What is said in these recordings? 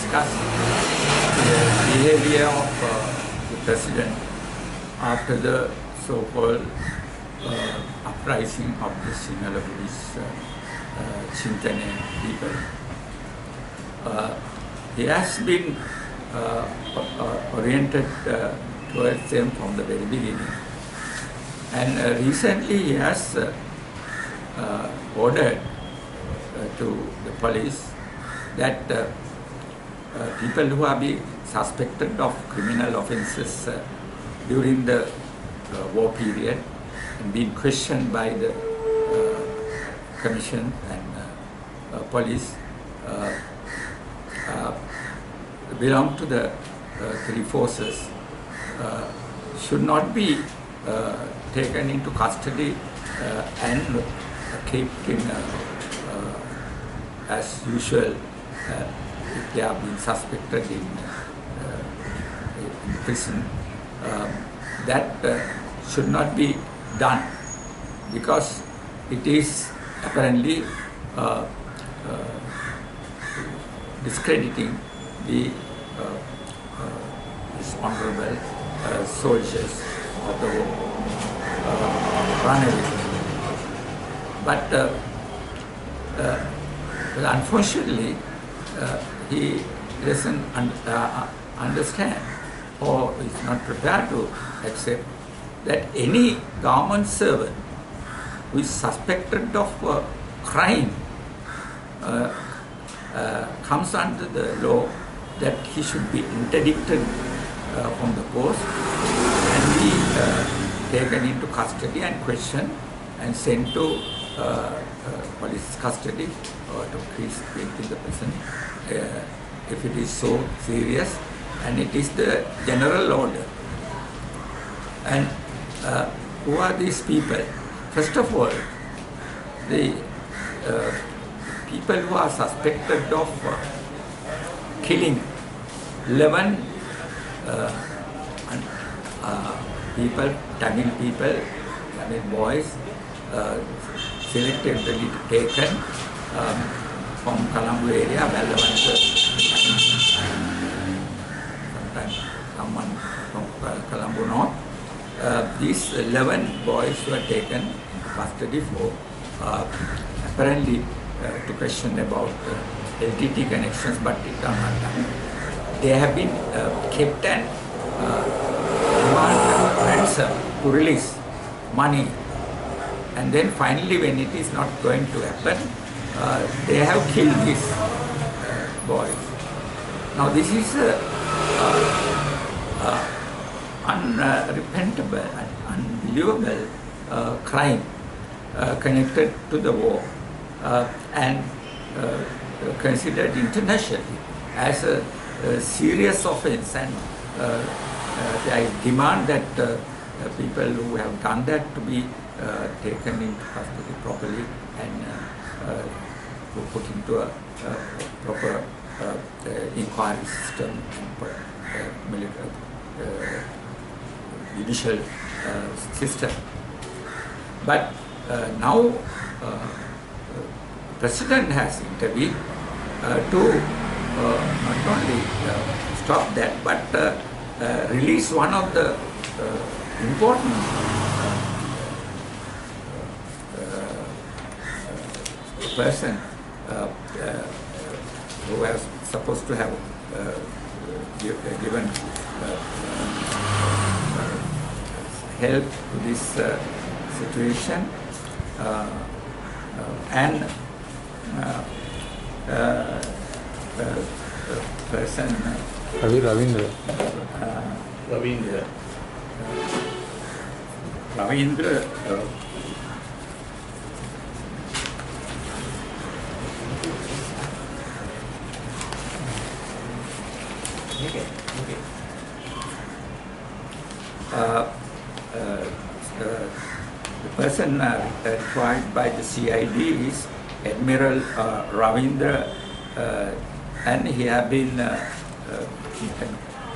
discuss the behavior of the president after the so-called uprising of the Sinhala Buddhist Chintane people. He has been oriented towards them from the very beginning. And recently he has ordered to the police that people who are being suspected of criminal offences during the war period and being questioned by the commission and police belong to the three forces should not be taken into custody and kept in as usual if they are being suspected in prison. That should not be done because it is apparently discrediting the honorable soldiers of the war runaways. But unfortunately, he doesn't understand or is not prepared to accept that any government servant who is suspected of crime comes under the law that he should be interdicted from the post and be taken into custody and questioned and sent to police custody or to keep in the prison if it is so serious, and it is the general order. And who are these people? First of all, the people who are suspected of killing 11 people, Tamil people, Tamil boys, selectively taken from Colombo area, sometimes someone from Colombo North. These 11 boys were taken into custody for apparently to question about LTT connections, but it are not done. They have been kept and demand ransom to release money, and then finally when it is not going to happen, they have killed these boys. Now this is unrepentable and unbelievable crime connected to the war and considered internationally as a serious offense, and I demand that people who have done that to be taken into custody properly and put into a proper inquiry system and military judicial system. But now the President has intervened to not only stop that, but release one of the important person who was supposed to have given help to this situation, and person Ravindra the person required by the CID is Admiral Ravindra, and he has been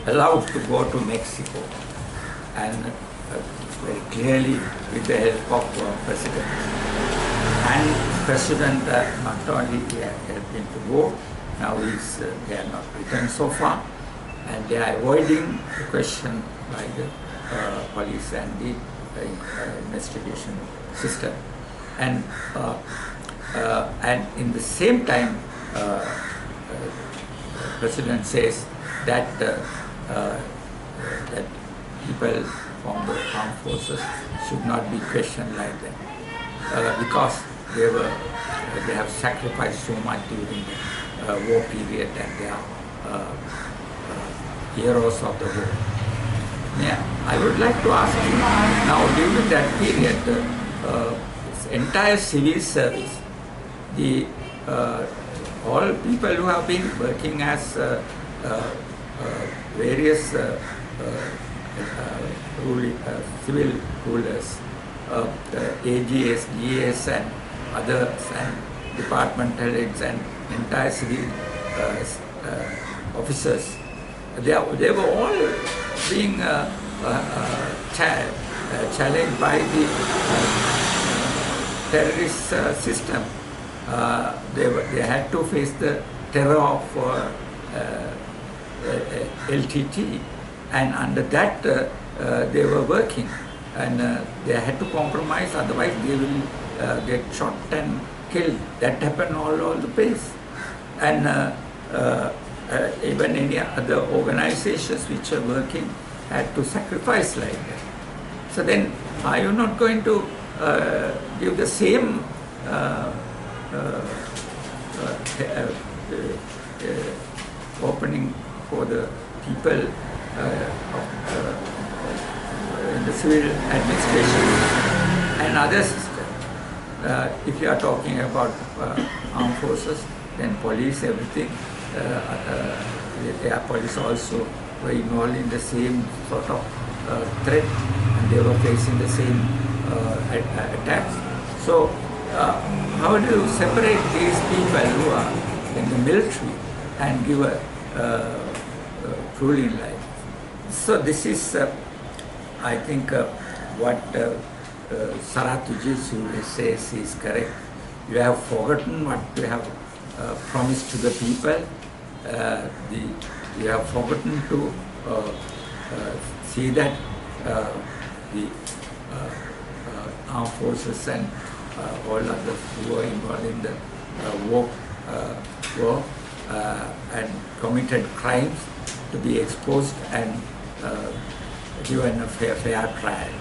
allowed to go to Mexico, and very clearly with the help of President. And President not only helped him to go, now they are not returned so far, and they are avoiding the question by the police and the investigation system. And in the same time, President says that that people from the armed forces should not be questioned like that, because they have sacrificed so much during the war period, and they are heroes of the war. Yeah, I would like to ask you, now during that period, this entire civil service, all people who have been working as various civil rulers, AGS, GS and others, and departmental heads and entire civil officers, they were all being challenged by the terrorist system. They had to face the terror of LTT, and under that they were working, and they had to compromise, otherwise they will get shot and killed. That happened all over the place. And even any other organizations which are working had to sacrifice like that. So then, are you not going to give the same opening for the people in the civil administration and other systems? If you are talking about armed forces, then police, everything, the police also were involved in the same sort of threat, and they were facing the same attacks. So how do you separate these people who are in the military and give a ruling life? So this is, I think, what Saratuji says is correct. You have forgotten what you have promised to the people. You have forgotten to see that the armed forces and all others who are involved in the war and committed crimes to be exposed and given a fair trial,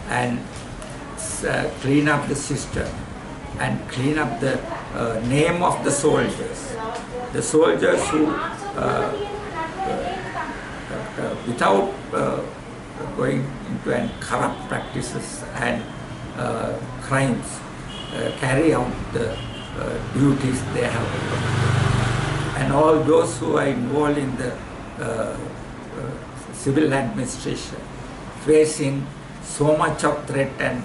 and clean up the system and clean up the name of the soldiers. The soldiers who, without going into and corrupt practices and crimes, carry out the duties they have. And all those who are involved in the civil administration, facing so much of threat and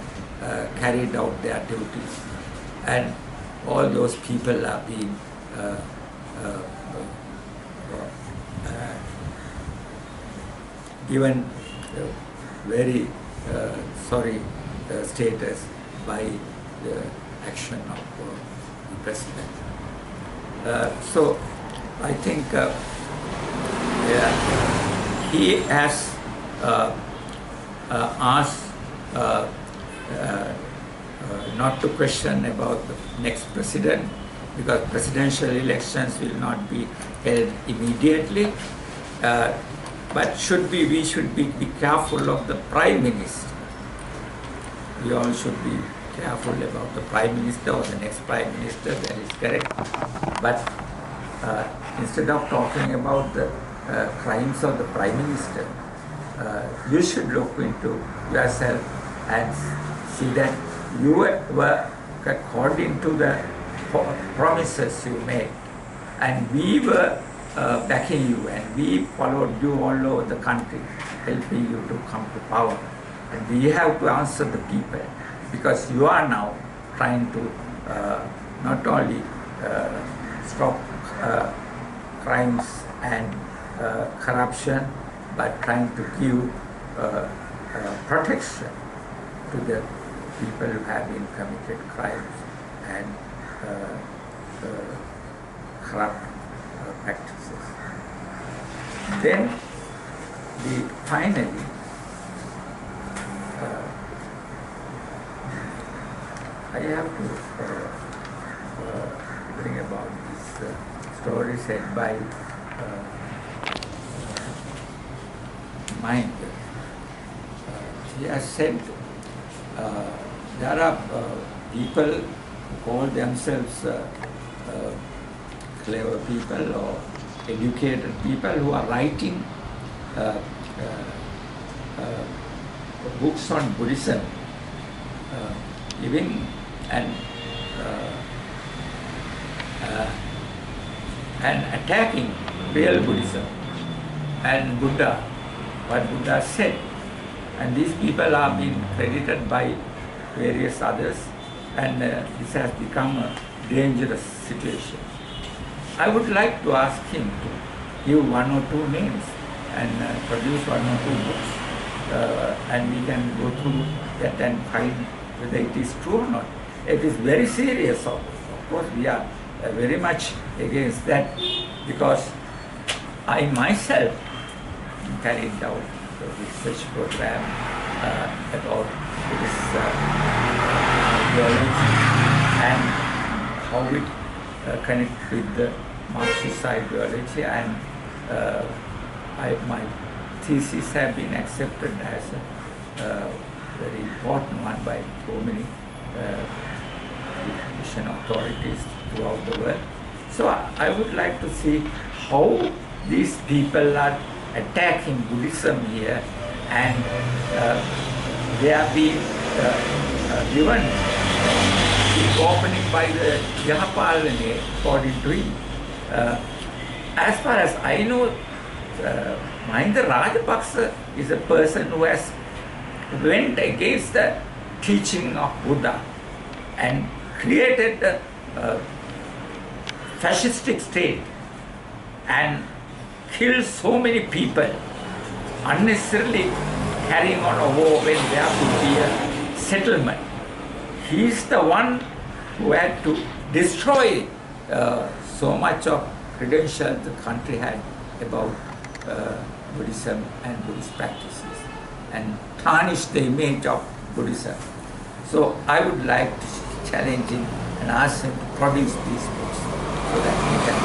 carried out their duties. And all those people are being given very sorry status by the action of the president. So I think he has asked not to question about the next president, because presidential elections will not be held immediately. But we should be careful of the Prime Minister. We all should be careful about the Prime Minister or the next Prime Minister, that is correct. But instead of talking about the crimes of the Prime Minister, you should look into yourself and see that you were according to the promises you made, and we were backing you, and we followed you all over the country, helping you to come to power. And we have to answer the people, because you are now trying to not only stop crimes and corruption, but trying to give protection to the people who have been committed crimes and corrupt practices. Then, finally, I have to bring about this story said by Mind. He has said there are people who call themselves clever people or educated people who are writing books on Buddhism, even and attacking real Buddhism and Buddha, what Buddha said. And these people are being credited by various others, and this has become a dangerous situation. I would like to ask him to give one or two names and produce one or two books, and we can go through that and find whether it is true or not. It is very serious. Of course, we are very much against that, because I myself carried out the research program about this ideology and how it connects with the Marxist ideology, and my thesis have been accepted as a very important one by so many education authorities throughout the world. So I would like to see how these people are attacking Buddhism here, and they are being given the opening by the Yahapalane, according to him. As far as I know, Mahinda Rajapaksa is a person who has went against the teaching of Buddha and created a fascistic state and killed so many people, unnecessarily carrying on a war when there could be a settlement. He is the one who had to destroy so much of credentials the country had about Buddhism and Buddhist practices, and tarnish the image of Buddhism. So I would like to challenge him and ask him to produce these books so that we can